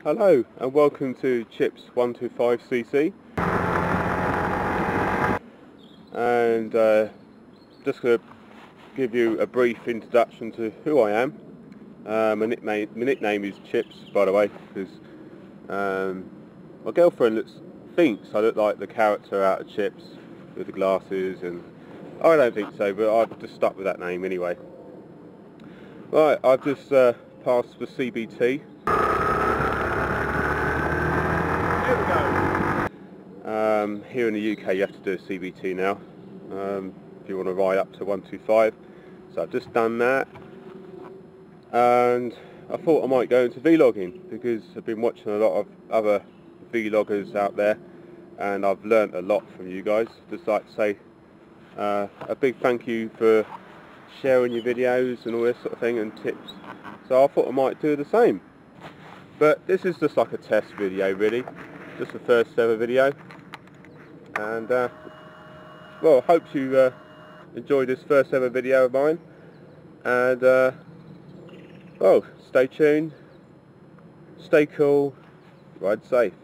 Hello and welcome to Chips 125cc, and just going to give you a brief introduction to who I am. My nickname is Chips, by the way, because my girlfriend thinks I look like the character out of Chips with the glasses, and I don't think so, but I've just stuck with that name anyway. Right, I've just passed the CBT. Here in the UK you have to do a CBT now if you want to ride up to 125, so I've just done that, and I thought I might go into vlogging because I've been watching a lot of other vloggers out there and I've learnt a lot from you guys. Just like to say a big thank you for sharing your videos and all this sort of thing and tips, so I thought I might do the same. But this is just like a test video really, just the first ever video. And well, I hope you enjoy this first ever video of mine, and well, stay tuned, stay cool, ride safe.